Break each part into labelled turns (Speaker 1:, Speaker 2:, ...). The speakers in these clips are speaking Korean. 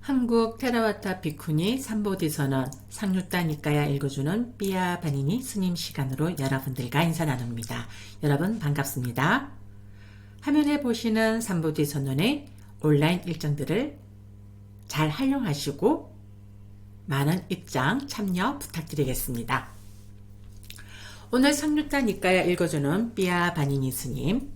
Speaker 1: 한국 테라와타 비쿠니 삼보디선언 상류타 니까야 읽어주는 삐아 바니니 스님 시간으로 여러분들과 인사 나눕니다. 여러분 반갑습니다. 화면에 보시는 삼보디선언의 온라인 일정들을 잘 활용하시고 많은 입장 참여 부탁드리겠습니다. 오늘 상류타 니까야 읽어주는 삐아 바니니 스님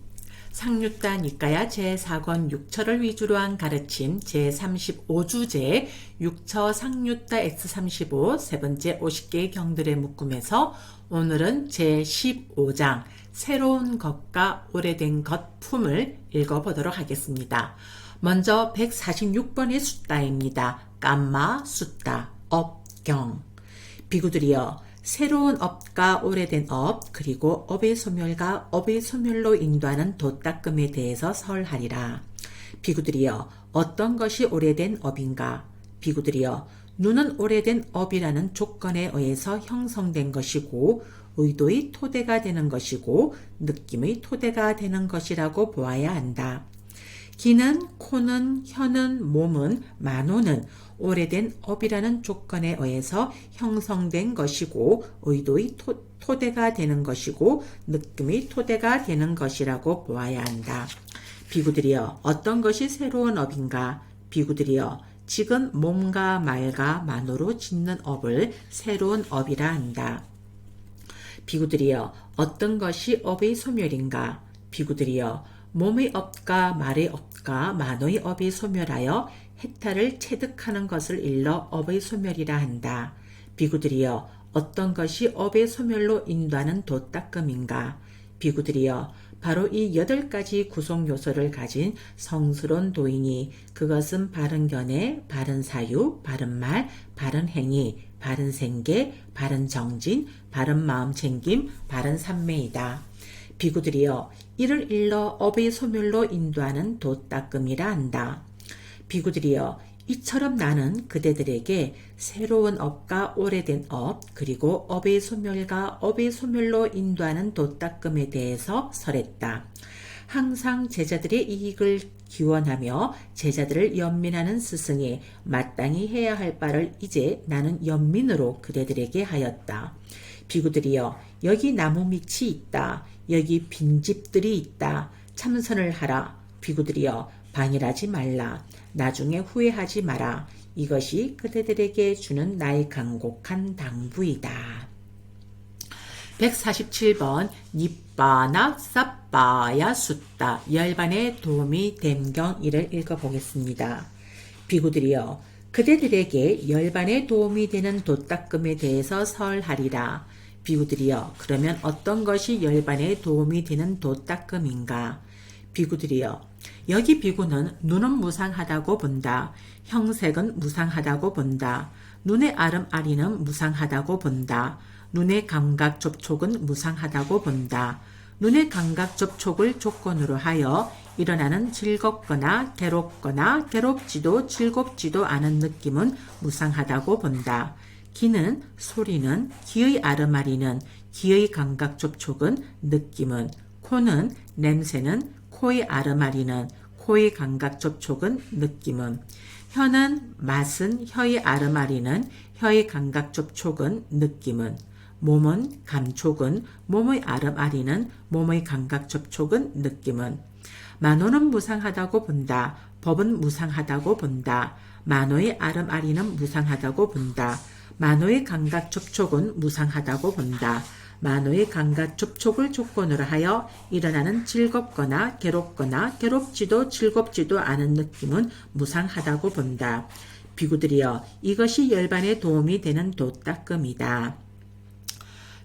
Speaker 1: 상류타 니까야 제4권 6처를 위주로 한 가르침 제35주제 6처 상류타 X35 세 번째 50개의 경들의 묶음에서 오늘은 제15장 새로운 것과 오래된 것 품을 읽어보도록 하겠습니다. 먼저 146번의 숫다입니다. 깜마 숫다 업경 비구들이여 새로운 업과 오래된 업 그리고 업의 소멸과 업의 소멸로 인도하는 도닦음에 대해서 설하리라. 비구들이여 어떤 것이 오래된 업인가? 비구들이여 눈은 오래된 업이라는 조건에 의해서 형성된 것이고 의도의 토대가 되는 것이고 느낌의 토대가 되는 것이라고 보아야 한다. 귀는, 코는, 혀는, 몸은, 만호는 오래된 업이라는 조건에 의해서 형성된 것이고 의도의 토대가 되는 것이고 느낌의 토대가 되는 것이라고 보아야 한다. 비구들이여 어떤 것이 새로운 업인가? 비구들이여 지금 몸과 말과 만호로 짓는 업을 새로운 업이라 한다. 비구들이여 어떤 것이 업의 소멸인가? 비구들이여 몸의 업과 말의 업과 만호의 업이 소멸하여 해탈을 체득하는 것을 일러 업의 소멸이라 한다. 비구들이여 어떤 것이 업의 소멸로 인도하는 도닦음인가? 비구들이여 바로 이 8가지 구성 요소를 가진 성스러운 도이니 그것은 바른 견해, 바른 사유, 바른 말, 바른 행위, 바른 생계, 바른 정진, 바른 마음 챙김, 바른 삼매이다. 비구들이여 이를 일러 업의 소멸로 인도하는 도닦음이라 한다. 비구들이여 이처럼 나는 그대들에게 새로운 업과 오래된 업 그리고 업의 소멸과 업의 소멸로 인도하는 도닦음에 대해서 설했다. 항상 제자들의 이익을 기원하며 제자들을 연민하는 스승이 마땅히 해야 할 바를 이제 나는 연민으로 그대들에게 하였다. 비구들이여 여기 나무 밑이 있다. 여기 빈집들이 있다. 참선을 하라. 비구들이여 방일하지 말라. 나중에 후회하지 마라. 이것이 그대들에게 주는 나의 간곡한 당부이다. 147번 니빠나 싸빠야 숫다 열반의 도움이 됨경 이를 읽어보겠습니다. 비구들이여 그대들에게 열반의 도움이 되는 도닦음에 대해서 설하리라. 비구들이여 그러면 어떤 것이 열반에 도움이 되는 도닦음인가? 비구들이여 여기 비구는 눈은 무상하다고 본다. 형색은 무상하다고 본다. 눈의 아름아리는 무상하다고 본다. 눈의 감각 접촉은 무상하다고 본다. 눈의 감각 접촉을 조건으로 하여 일어나는 즐겁거나 괴롭지도 즐겁지도 않은 느낌은 무상하다고 본다. 귀는 소리는 귀의 아름아리는 귀의 감각 접촉은 느낌은 코는 냄새는 코의 아름아리는 코의 감각 접촉은 느낌은 혀는 맛은 혀의 아름아리는 혀의 감각 접촉은 느낌은 몸은 감촉은 몸의 아름아리는 몸의 감각 접촉은 느낌은 만호는 무상하다고 본다. 법은 무상하다고 본다. 만호의 아름아리는 무상하다고 본다. 만호의 감각 접촉은 무상하다고 본다. 만호의 감각 접촉을 조건으로 하여 일어나는 즐겁거나 괴롭지도 즐겁지도 않은 느낌은 무상하다고 본다. 비구들이여 이것이 열반에 도움이 되는 도닦음이다.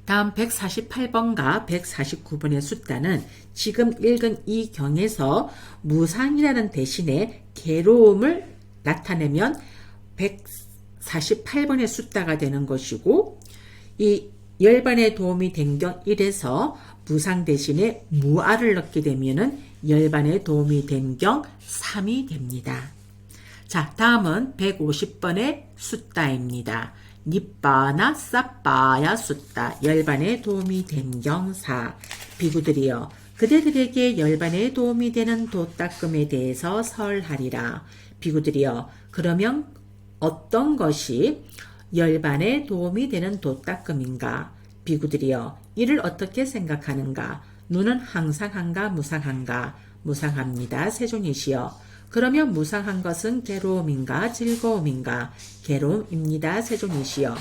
Speaker 1: 다음 148번과 149번의 숫자는 지금 읽은 이 경에서 무상이라는 대신에 괴로움을 나타내면 148번의 숫자가 되는 것이고 이 열반에 도움이 된 경 1에서 무상 대신에 무아를 넣게 되면은 열반에 도움이 된 경 3이 됩니다. 자, 다음은 150번의 숫자입니다. 니빠나 싸빠야 숫자 열반에 도움이 된 경 4. 비구들이여 그대들에게 열반에 도움이 되는 도닦음에 대해서 설하리라. 비구들이여 그러면 어떤 것이 열반에 도움이 되는 도닦음인가? 비구들이여 이를 어떻게 생각하는가? 누는 항상한가 무상한가? 무상합니다. 세존이시여 그러면 무상한 것은 괴로움인가 즐거움인가? 괴로움입니다. 세존이시여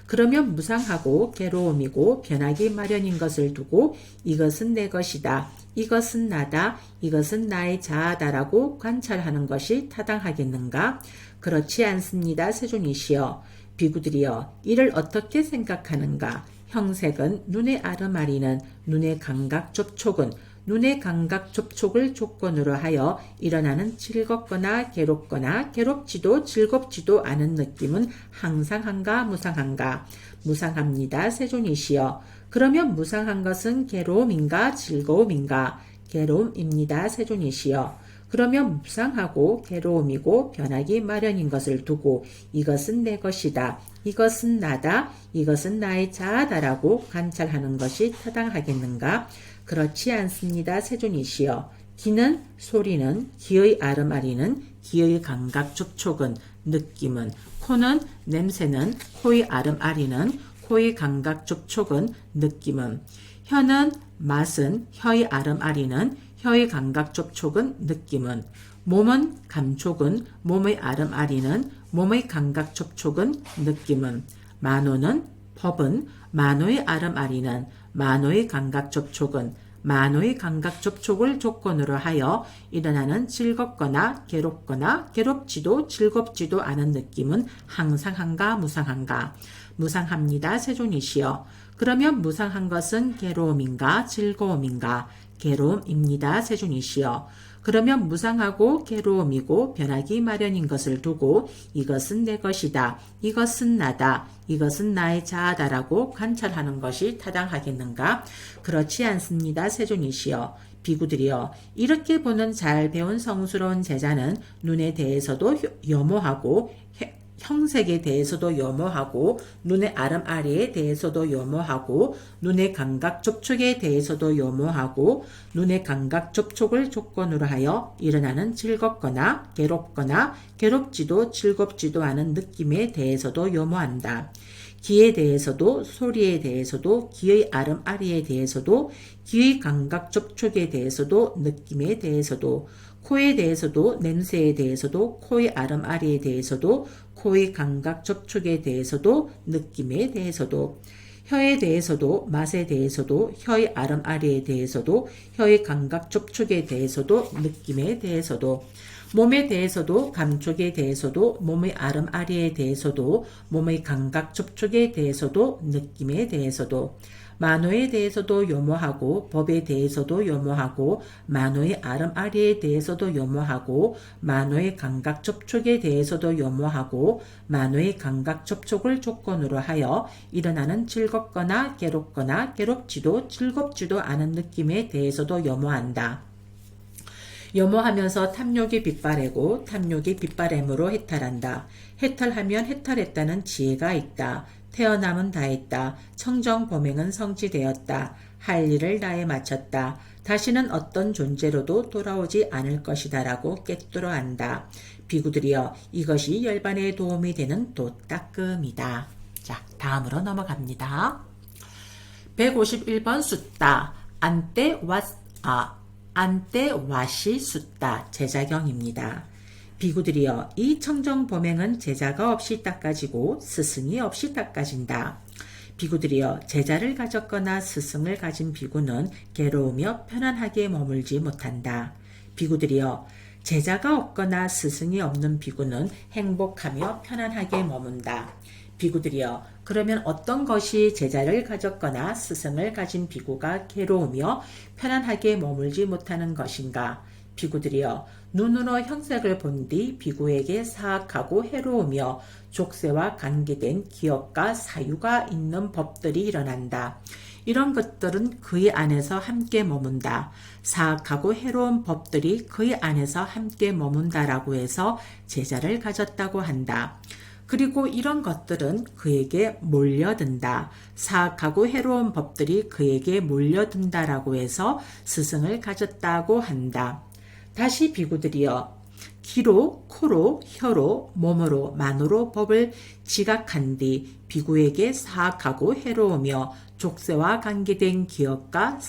Speaker 1: 그러면 무상하고 괴로움이고 변하기 마련인 것을 두고 이것은 내 것이다. 이것은 나다. 이것은 나의 자아다라고 관찰하는 것이 타당하겠는가? 그렇지 않습니다. 세존이시여 비구들이여 이를 어떻게 생각하는가? 형색은 눈의 아름아리는 눈의 감각 접촉은 눈의 감각 접촉을 조건으로 하여 일어나는 즐겁거나 괴롭거나 괴롭지도 즐겁지도 않은 느낌은 항상한가 무상한가? 무상합니다. 세존이시여 그러면 무상한 것은 괴로움인가 즐거움인가? 괴로움입니다. 세존이시여 그러면 무상하고 괴로움이고 변하기 마련인 것을 두고 이것은 내 것이다. 이것은 나다. 이것은 나의 자아다라고 관찰하는 것이 타당하겠는가? 그렇지 않습니다. 세존이시여 귀는 소리는 귀의 아름아리는 귀의 감각 접촉은 느낌은 코는 냄새는 코의 아름아리는 코의 감각 접촉은 느낌은 혀는 맛은 혀의 아름아리는 혀의 감각 접촉은 느낌은 몸은 감촉은 몸의 아름아리는 몸의 감각 접촉은 느낌은 만호는 법은 만호의 아름아리는 만호의 감각 접촉은 만호의 감각 접촉을 조건으로 하여 일어나는 즐겁거나 괴롭지도 즐겁지도 않은 느낌은 항상한가 무상한가? 무상합니다. 세존이시여 그러면 무상한 것은 괴로움인가 즐거움인가? 괴로움입니다. 세존이시여 그러면 무상하고 괴로움이고 변하기 마련인 것을 두고 이것은 내 것이다. 이것은 나다. 이것은 나의 자아다라고 관찰하는 것이 타당하겠는가? 그렇지 않습니다. 세존이시여 비구들이여 이렇게 보는 잘 배운 성스러운 제자는 눈에 대해서도 염호하고 형색에 대해서도 염호하고 눈의 아름아리에 대해서도 염호하고 눈의 감각 접촉에 대해서도 염호하고 눈의 감각 접촉을 조건으로 하여 일어나는 즐겁거나 괴롭지도 즐겁지도 않은 느낌에 대해서도 염호한다. 귀에 대해서도 소리에 대해서도 귀의 아름아리에 대해서도 귀의 감각 접촉에 대해서도 느낌에 대해서도 코에 대해서도 냄새에 대해서도 코의 아름아리에 대해서도 코의 감각 접촉에 대해서도 느낌에 대해서도 혀에 대해서도 맛에 대해서도 혀의 아름아리에 대해서도 혀의 감각 접촉에 대해서도 느낌에 대해서도 몸에 대해서도 감촉에 대해서도 몸의 아름아리에 대해서도 몸의 감각 접촉에 대해서도 느낌에 대해서도 만호에 대해서도 염호하고 법에 대해서도 염호하고 만호의 아름아리에 대해서도 염호하고 만호의 감각 접촉에 대해서도 염호하고 만호의 감각 접촉을 조건으로 하여 일어나는 즐겁거나 괴롭지도 즐겁지도 않은 느낌에 대해서도 염호한다. 염호하면서 탐욕이 빗바래고 탐욕이 빗바램으로 해탈한다. 해탈하면 해탈했다는 지혜가 있다. 태어남은 다했다. 청정범행은 성취되었다. 할 일을 다해 마쳤다. 다시는 어떤 존재로도 돌아오지 않을 것이다 라고 꿰뚫어 안다. 비구들이여 이것이 열반에 도움이 되는 도닦음이다. 자, 다음으로 넘어갑니다. 151번 숫다. 안떼와시 숫다. 제자경입니다. 비구들이여 이 청정범행은 제자가 없이 닦아지고 스승이 없이 닦아진다. 비구들이여 제자를 가졌거나 스승을 가진 비구는 괴로우며 편안하게 머물지 못한다. 비구들이여 제자가 없거나 스승이 없는 비구는 행복하며 편안하게 머문다. 비구들이여 그러면 어떤 것이 제자를 가졌거나 스승을 가진 비구가 괴로우며 편안하게 머물지 못하는 것인가? 비구들이여 눈으로 형색을 본 뒤 비구에게 사악하고 해로우며 족쇄와 관계된 기업과 사유가 있는 법들이 일어난다. 이런 것들은 그의 안에서 함께 머문다. 사악하고 해로운 법들이 그의 안에서 함께 머문다라고 해서 제자를 가졌다고 한다. 그리고 이런 것들은 그에게 몰려든다. 사악하고 해로운 법들이 그에게 몰려든다라고 해서 스승을 가졌다고 한다. 다시 비구들이여 귀로, 코로, 혀로, 몸으로, 만으로 법을 지각한 뒤 비구에게 사악하고 해로우며 족쇄와 관계된 기업과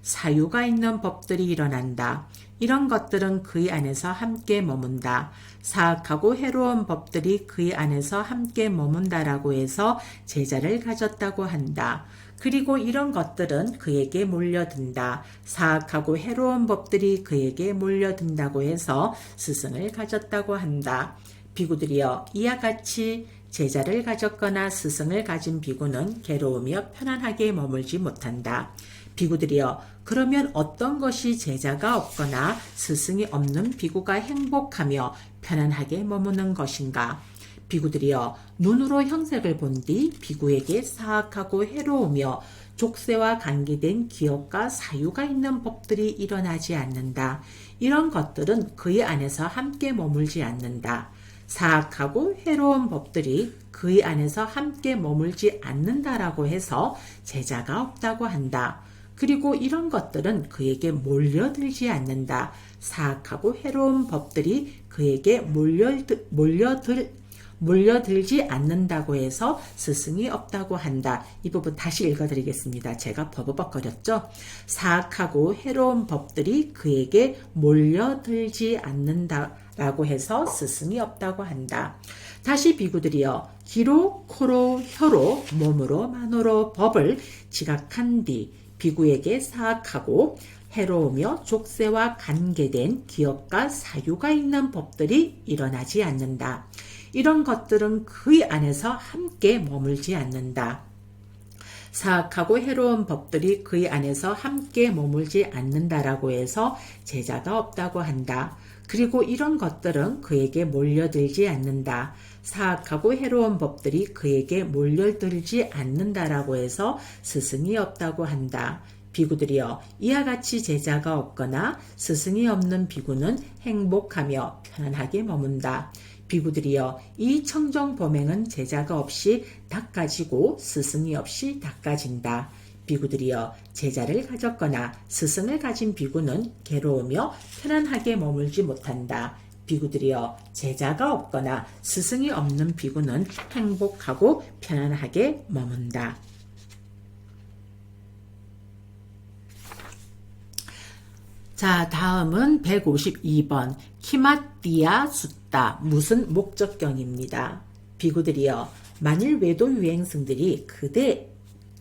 Speaker 1: 사유가 있는 법들이 일어난다. 이런 것들은 그의 안에서 함께 머문다. 사악하고 해로운 법들이 그의 안에서 함께 머문다라고 해서 제자를 가졌다고 한다. 그리고 이런 것들은 그에게 몰려든다. 사악하고 해로운 법들이 그에게 몰려든다고 해서 스승을 가졌다고 한다. 비구들이여, 이와 같이 제자를 가졌거나 스승을 가진 비구는 괴로우며 편안하게 머물지 못한다. 비구들이여, 그러면 어떤 것이 제자가 없거나 스승이 없는 비구가 행복하며 편안하게 머무는 것인가? 비구들이여, 눈으로 형색을 본 뒤 비구에게 사악하고 해로우며 족쇄와 관계된 기업과 사유가 있는 법들이 일어나지 않는다. 이런 것들은 그의 안에서 함께 머물지 않는다. 사악하고 해로운 법들이 그의 안에서 함께 머물지 않는다라고 해서 제자가 없다고 한다. 그리고 이런 것들은 그에게 몰려들지 않는다. 사악하고 해로운 법들이 그에게 몰려들지 않는다고 해서 스승이 없다고 한다. 이 부분 다시 읽어드리겠습니다. 제가 버벅거렸죠? 사악하고 해로운 법들이 그에게 몰려들지 않는다라고 해서 스승이 없다고 한다. 다시 비구들이여, 귀로, 코로, 혀로, 몸으로, 만으로 법을 지각한 뒤 비구에게 사악하고 해로우며 족쇄와 관계된 기업과 사유가 있는 법들이 일어나지 않는다. 이런 것들은 그의 안에서 함께 머물지 않는다. 사악하고 해로운 법들이 그의 안에서 함께 머물지 않는다라고 해서 제자가 없다고 한다. 그리고 이런 것들은 그에게 몰려들지 않는다. 사악하고 해로운 법들이 그에게 몰려들지 않는다라고 해서 스승이 없다고 한다. 비구들이여, 이와 같이 제자가 없거나 스승이 없는 비구는 행복하며 편안하게 머문다. 비구들이여, 이 청정범행은 제자가 없이 닦아지고 스승이 없이 닦아진다. 비구들이여, 제자를 가졌거나 스승을 가진 비구는 괴로우며 편안하게 머물지 못한다. 비구들이여, 제자가 없거나 스승이 없는 비구는 행복하고 편안하게 머문다. 자, 다음은 152번 키마띠아 숫다 무슨 목적경입니다. 비구들이여, 만일 외도 유행승들이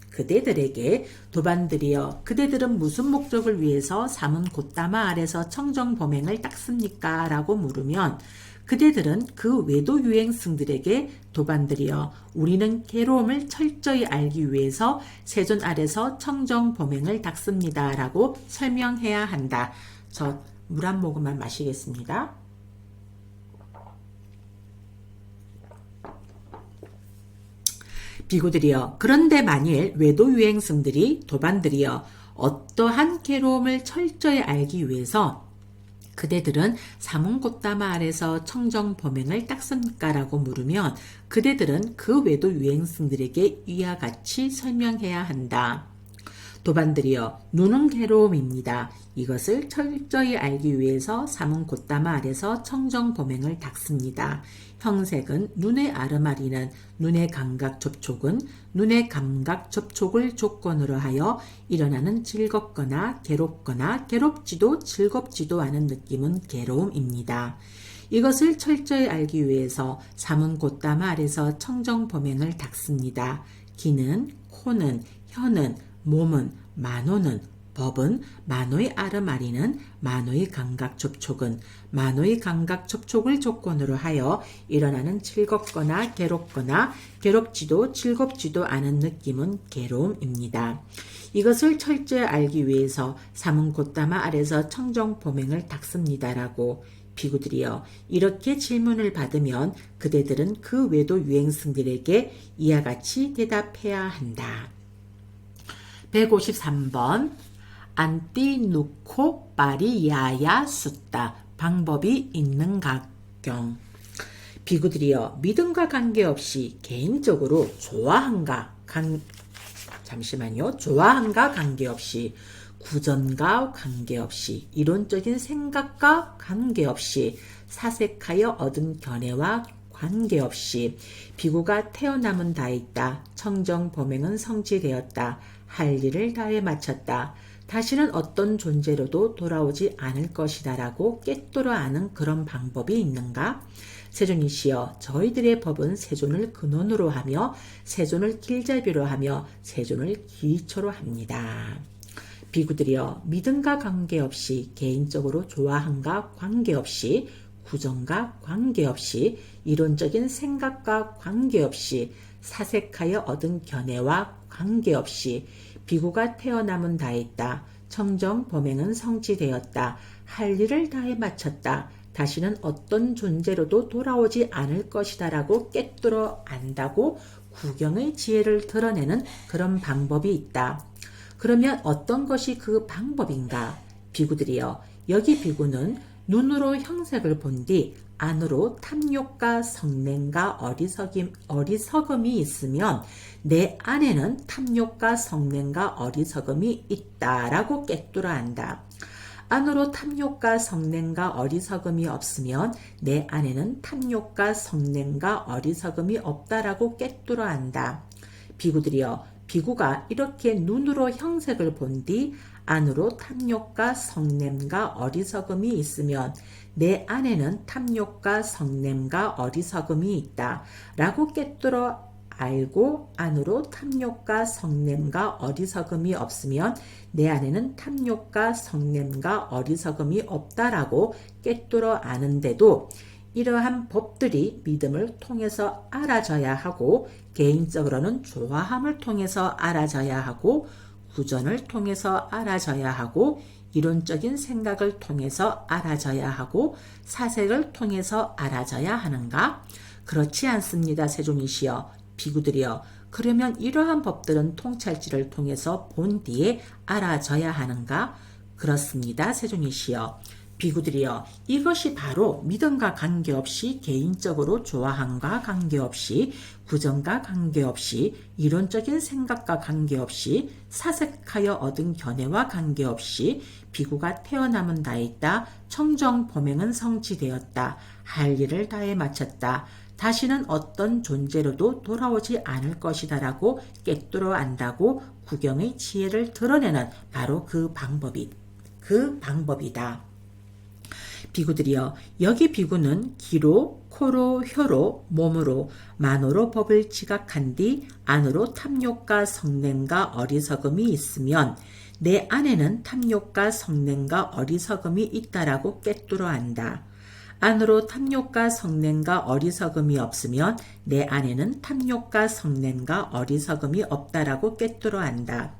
Speaker 1: 그대들에게 도반들이여, 그대들은 무슨 목적을 위해서 삼은 곶다마 아래서 청정범행을 닦습니까? 라고 물으면 그대들은 그 외도 유행승들에게 도반들이여, 우리는 괴로움을 철저히 알기 위해서 세존 아래서 청정범행을 닦습니다. 라고 설명해야 한다. 저 물 한 모금만 마시겠습니다. 비구들이여, 그런데 만일 외도 유행승들이 도반들이여 어떠한 괴로움을 철저히 알기 위해서 그대들은 삼은 곶다마 아래서 청정범행을 닦습니까? 라고 물으면 그대들은 그 외도 유행승들에게 이와 같이 설명해야 한다. 도반들이여, 눈은 괴로움입니다. 이것을 철저히 알기 위해서 삼은 곶다마 아래서 청정범행을 닦습니다. 형색은 눈의 아르마리는 눈의 감각 접촉은 눈의 감각 접촉을 조건으로 하여 일어나는 즐겁거나 괴롭지도 즐겁지도 않은 느낌은 괴로움입니다. 이것을 철저히 알기 위해서 삼은 곶다마 아래서 청정범행을 닦습니다. 귀는, 코는, 혀는, 몸은, 만호는, 법은, 만호의 아르마리는, 만호의 감각 접촉은, 만호의 감각 접촉을 조건으로 하여 일어나는 즐겁거나 괴롭지도 즐겁지도 않은 느낌은 괴로움입니다. 이것을 철저히 알기 위해서 삼은 곶다마 아래서 청정범행을 닦습니다라고. 비구들이여, 이렇게 질문을 받으면 그대들은 그 외도 유행승들에게 이와 같이 대답해야 한다. 153번 안띠누코 빠리야야 숫다 방법이 있는 각경. 비구들이여, 믿음과 관계없이 개인적으로 좋아함과 관계없이 구전과 관계없이 이론적인 생각과 관계없이 사색하여 얻은 견해와 관계없이 비구가 태어남은 다했다. 청정 범행은 성취되었다. 할 일을 다해 마쳤다. 다시는 어떤 존재로도 돌아오지 않을 것이다 라고 꿰뚫어 아는 그런 방법이 있는가? 세존이시여, 저희들의 법은 세존을 근원으로 하며 세존을 길잡이로 하며 세존을 기초로 합니다. 비구들이여, 믿음과 관계없이 개인적으로 좋아함과 관계없이 구정과 관계없이 이론적인 생각과 관계없이 사색하여 얻은 견해와 관계없이 비구가 태어남은 다했다. 청정 범행은 성취되었다. 할 일을 다해 마쳤다. 다시는 어떤 존재로도 돌아오지 않을 것이다 라고 꿰뚫어 안다고 구경의 지혜를 드러내는 그런 방법이 있다. 그러면 어떤 것이 그 방법인가? 비구들이여, 여기 비구는 눈으로 형색을 본 뒤 안으로 탐욕과 성냄과 어리석음이 있으면 내 안에는 탐욕과 성냄과 어리석음이 있다라고 꿰뚫어 안다. 안으로 탐욕과 성냄과 어리석음이 없으면 내 안에는 탐욕과 성냄과 어리석음이 없다라고 꿰뚫어 안다. 비구들이여, 비구가 이렇게 눈으로 형색을 본 뒤 안으로 탐욕과 성냄과 어리석음이 있으면 내 안에는 탐욕과 성냄과 어리석음이 있다 라고 꿰뚫어 알고 안으로 탐욕과 성냄과 어리석음이 없으면 내 안에는 탐욕과 성냄과 어리석음이 없다라고 꿰뚫어 아는데도 이러한 법들이 믿음을 통해서 알아져야 하고 개인적으로는 좋아함을 통해서 알아져야 하고 구전을 통해서 알아져야 하고 이론적인 생각을 통해서 알아져야 하고 사색을 통해서 알아져야 하는가? 그렇지 않습니다. 세존이시여, 비구들이여. 그러면 이러한 법들은 통찰지를 통해서 본 뒤에 알아져야 하는가? 그렇습니다. 세존이시여, 비구들이여. 이것이 바로 믿음과 관계없이 개인적으로 좋아함과 관계없이 구정과 관계없이 이론적인 생각과 관계없이 사색하여 얻은 견해와 관계없이 비구가 태어남은 다했다. 청정 범행은 성취되었다. 할 일을 다해 마쳤다. 다시는 어떤 존재로도 돌아오지 않을 것이다 라고 꿰뚫어 안다고 구경의 지혜를 드러내는 바로 그 방법이다. 비구들이여, 여기 비구는 귀로, 코로, 혀로, 몸으로, 만으로 법을 지각한 뒤 안으로 탐욕과 성냄과 어리석음이 있으면 내 안에는 탐욕과 성냄과 어리석음이 있다라고 꿰뚫어 안다. 안으로 탐욕과 성냄과 어리석음이 없으면 내 안에는 탐욕과 성냄과 어리석음이 없다라고 꿰뚫어 안다.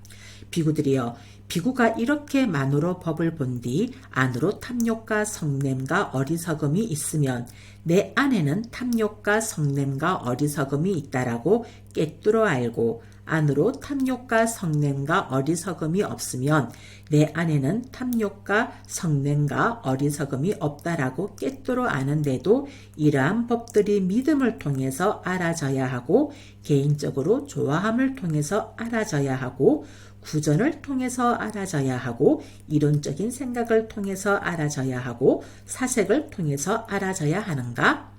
Speaker 1: 비구들이여, 비구가 이렇게 만으로 법을 본 뒤 안으로 탐욕과 성냄과 어리석음이 있으면 내 안에는 탐욕과 성냄과 어리석음이 있다라고 꿰뚫어 알고 안으로 탐욕과 성냄과 어리석음이 없으면 내 안에는 탐욕과 성냄과 어리석음이 없다라고 꿰뚫어 아는데도 이러한 법들이 믿음을 통해서 알아져야 하고 개인적으로 좋아함을 통해서 알아져야 하고 구전을 통해서 알아져야 하고 이론적인 생각을 통해서 알아져야 하고 사색을 통해서 알아져야 하는가?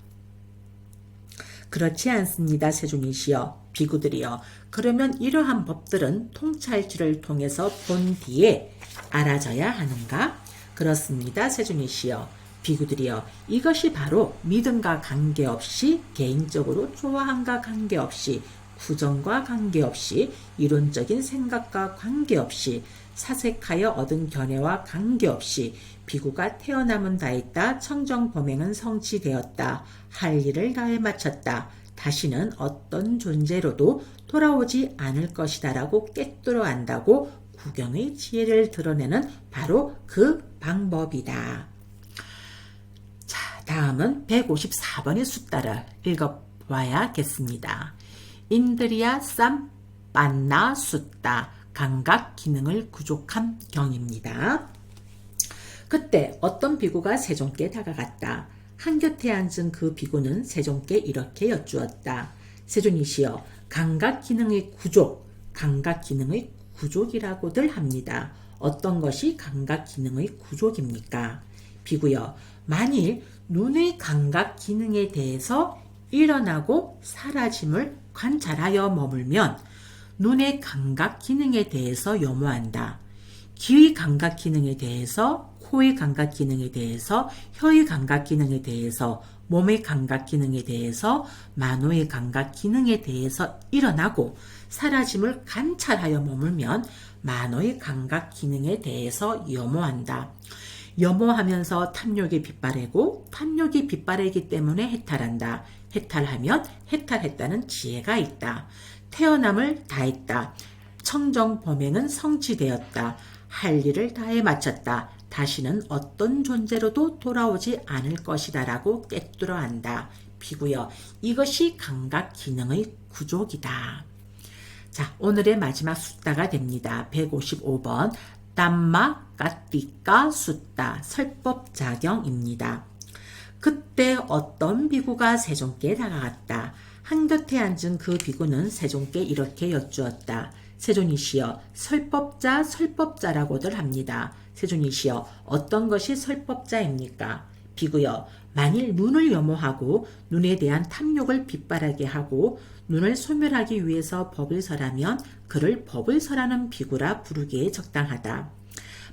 Speaker 1: 그렇지 않습니다. 세존이시여, 비구들이여. 그러면 이러한 법들은 통찰지를 통해서 본 뒤에 알아져야 하는가? 그렇습니다. 세존이시여, 비구들이여. 이것이 바로 믿음과 관계없이 개인적으로 좋아함과 관계없이 구정과 관계없이 이론적인 생각과 관계없이 사색하여 얻은 견해와 관계없이 비구가 태어남은 다했다. 청정 범행은 성취되었다. 할 일을 다해 마쳤다. 다시는 어떤 존재로도 돌아오지 않을 것이다 라고 꿰뚫어 안다고 구경의 지혜를 드러내는 바로 그 방법이다. 자, 다음은 154번의 숫자를 읽어봐야겠습니다. 인드리야 쌈 빤나 숫다 감각 기능을 구족한 경입니다. 그때 어떤 비구가 세존께 다가갔다. 한곁에 앉은 그 비구는 세존께 이렇게 여쭈었다. 세존이시여, 감각 기능의 구족, 감각 기능의 구족이라고들 합니다. 어떤 것이 감각 기능의 구족입니까? 비구요. 만일 눈의 감각 기능에 대해서 일어나고 사라짐을 관찰하여 머물면 눈의 감각 기능에 대해서 염호한다. 귀의 감각 기능에 대해서, 코의 감각 기능에 대해서, 혀의 감각 기능에 대해서, 몸의 감각 기능에 대해서, 만호의 감각 기능에 대해서 일어나고 사라짐을 관찰하여 머물면 만호의 감각 기능에 대해서 염호한다. 염호하면서 탐욕이 빗바래고 탐욕이 빗바래기 때문에 해탈한다. 해탈하면 해탈했다는 지혜가 있다. 태어남을 다했다. 청정범행은 성취되었다. 할 일을 다해 마쳤다. 다시는 어떤 존재로도 돌아오지 않을 것이다 라고 꿰뚫어 안다. 비구여. 이것이 감각 기능의 구족이다. 자, 오늘의 마지막 숫자가 됩니다. 155번 담마 까띠까 숫다 설법작용입니다. 그때 어떤 비구가 세종께 다가갔다. 한곁에 앉은 그 비구는 세종께 이렇게 여쭈었다. 세존이시여, 설법자 설법자라고들 합니다. 세존이시여, 어떤 것이 설법자입니까? 비구여, 만일 눈을 염호하고 눈에 대한 탐욕을 빗바라게 하고 눈을 소멸하기 위해서 법을 설하면 그를 법을 설하는 비구라 부르기에 적당하다.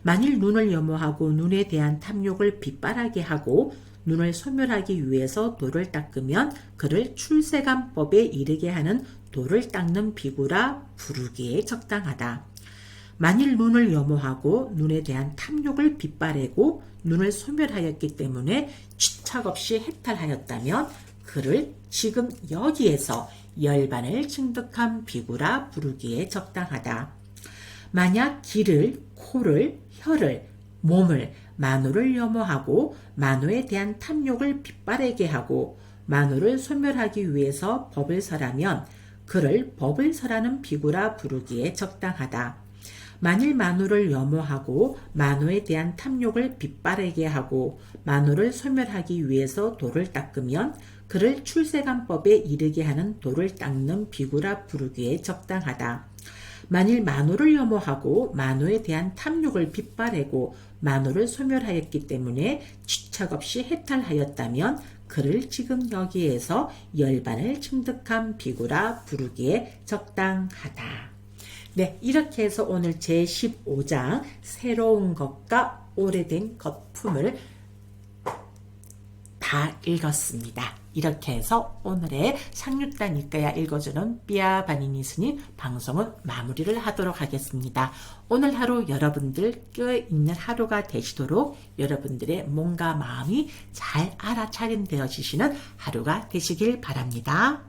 Speaker 1: 만일 눈을 염호하고 눈에 대한 탐욕을 빗바라게 하고 눈을 소멸하기 위해서 돌을 닦으면 그를 출세간법에 이르게 하는 돌을 닦는 비구라 부르기에 적당하다. 만일 눈을 염호하고 눈에 대한 탐욕을 빗바래고 눈을 소멸하였기 때문에 취착없이 해탈하였다면 그를 지금 여기에서 열반을 증득한 비구라 부르기에 적당하다. 만약 귀를, 코를, 혀를, 몸을, 만호를 염호하고 만호에 대한 탐욕을 빗바래게 하고 만호를 소멸하기 위해서 법을 설하면 그를 법을 설하는 비구라 부르기에 적당하다. 만일 만호를 염호하고 만호에 대한 탐욕을 빗바래게 하고 만호를 소멸하기 위해서 돌을 닦으면 그를 출세간법에 이르게 하는 돌을 닦는 비구라 부르기에 적당하다. 만일 만호를 염호하고 만호에 대한 탐욕을 빗바래고 만호를 소멸하였기 때문에 취착 없이 해탈하였다면 그를 지금 여기에서 열반을 증득한 비구라 부르기에 적당하다. 네, 이렇게 해서 오늘 제15장 새로운 것과 오래된 것품을 다 읽었습니다. 이렇게 해서 오늘의 상류단 니까야 읽어주는 삐아 바니니 스님 방송은 마무리를 하도록 하겠습니다. 오늘 하루 여러분들 껴있는 하루가 되시도록 여러분들의 몸과 마음이 잘 알아차림되어지시는 하루가 되시길 바랍니다.